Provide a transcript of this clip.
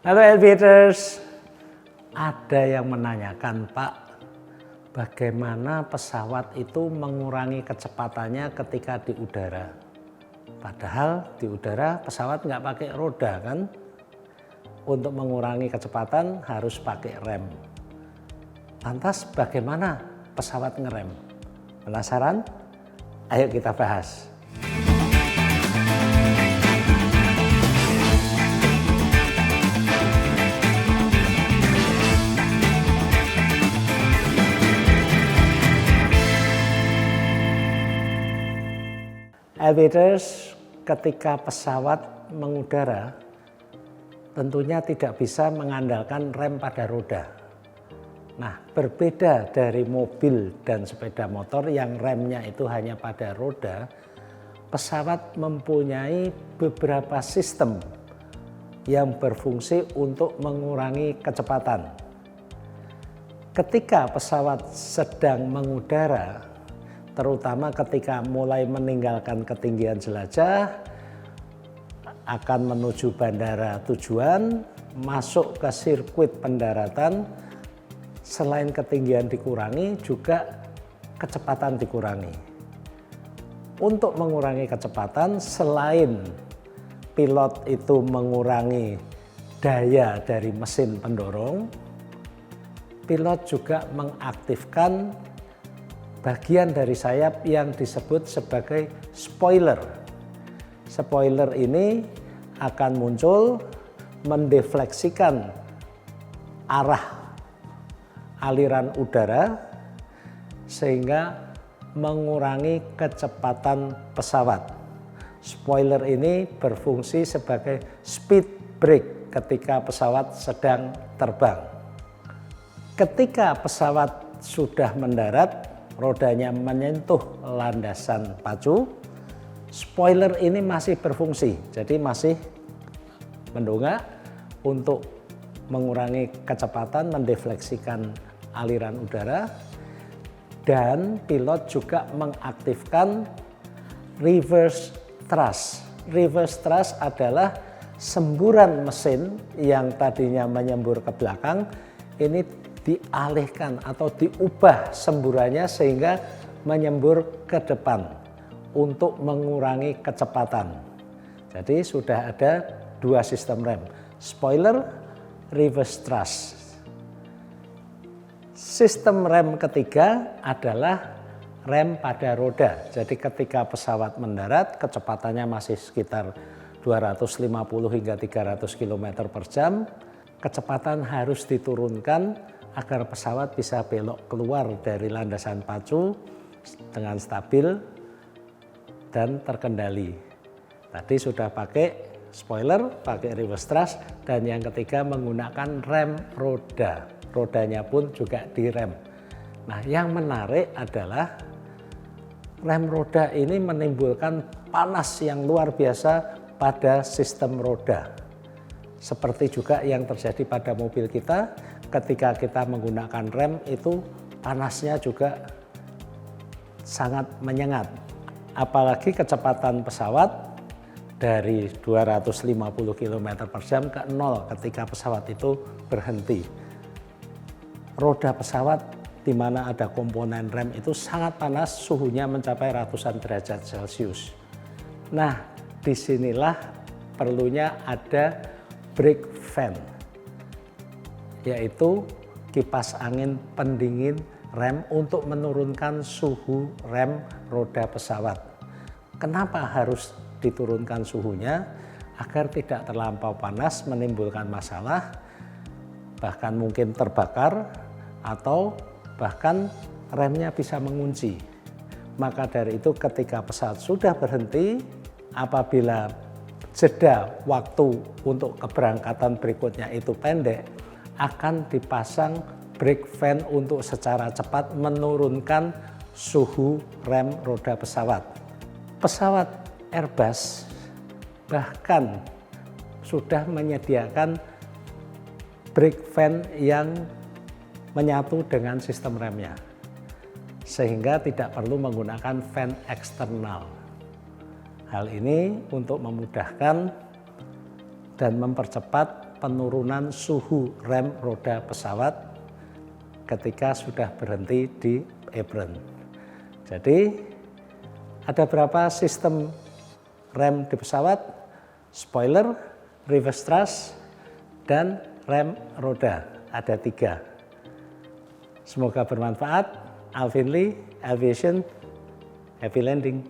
Halo Aviators, ada yang menanyakan, Pak, bagaimana pesawat itu mengurangi kecepatannya ketika di udara? Padahal di udara pesawat nggak pakai roda kan? Untuk mengurangi kecepatan harus pakai rem. Lantas bagaimana pesawat ngerem? Penasaran? Ayo kita bahas. Aviators, ketika pesawat mengudara, tentunya tidak bisa mengandalkan rem pada roda. Nah, berbeda dari mobil dan sepeda motor yang remnya itu hanya pada roda, pesawat mempunyai beberapa sistem yang berfungsi untuk mengurangi kecepatan. Ketika pesawat sedang mengudara, terutama ketika mulai meninggalkan ketinggian jelajah, akan menuju bandara tujuan, masuk ke sirkuit pendaratan, selain ketinggian dikurangi, juga kecepatan dikurangi. Untuk mengurangi kecepatan, selain pilot itu mengurangi daya dari mesin pendorong, pilot juga mengaktifkan bagian dari sayap yang disebut sebagai spoiler. Spoiler ini akan muncul mendefleksikan arah aliran udara sehingga mengurangi kecepatan pesawat. Spoiler ini berfungsi sebagai speed brake ketika pesawat sedang terbang. Ketika pesawat sudah mendarat, rodanya menyentuh landasan pacu, spoiler ini masih berfungsi, jadi masih mendongak untuk mengurangi kecepatan, mendefleksikan aliran udara, dan pilot juga mengaktifkan reverse thrust. Reverse thrust adalah semburan mesin yang tadinya menyembur ke belakang, ini dialihkan atau diubah semburannya sehingga menyembur ke depan untuk mengurangi kecepatan. Jadi sudah ada dua sistem rem, spoiler, reverse thrust. Sistem rem ketiga adalah rem pada roda. Jadi ketika pesawat mendarat, kecepatannya masih sekitar 250 hingga 300 km per jam, kecepatan harus diturunkan agar pesawat bisa belok keluar dari landasan pacu dengan stabil dan terkendali. Tadi sudah pakai spoiler, pakai reverse thrust, dan yang ketiga menggunakan rem roda. Rodanya pun juga direm. Nah, yang menarik adalah rem roda ini menimbulkan panas yang luar biasa pada sistem roda. Seperti juga yang terjadi pada mobil kita, ketika kita menggunakan rem itu panasnya juga sangat menyengat. Apalagi kecepatan pesawat dari 250 km per jam ke 0 ketika pesawat itu berhenti. Roda pesawat di mana ada komponen rem itu sangat panas, suhunya mencapai ratusan derajat Celcius. Nah, disinilah perlunya ada brake fan, yaitu kipas angin pendingin rem untuk menurunkan suhu rem roda pesawat. Kenapa harus diturunkan suhunya? Agar tidak terlampau panas menimbulkan masalah, bahkan mungkin terbakar atau bahkan remnya bisa mengunci. Maka dari itu ketika pesawat sudah berhenti, apabila jeda waktu untuk keberangkatan berikutnya itu pendek, akan dipasang brake fan untuk secara cepat menurunkan suhu rem roda pesawat. Pesawat Airbus bahkan sudah menyediakan brake fan yang menyatu dengan sistem remnya, sehingga tidak perlu menggunakan fan eksternal. Hal ini untuk memudahkan dan mempercepat penurunan suhu rem roda pesawat ketika sudah berhenti di apron. Jadi ada berapa sistem rem di pesawat? Spoiler, reverse thrust, dan rem roda. Ada 3. Semoga bermanfaat. Alvin Lee, Aviation, happy landing.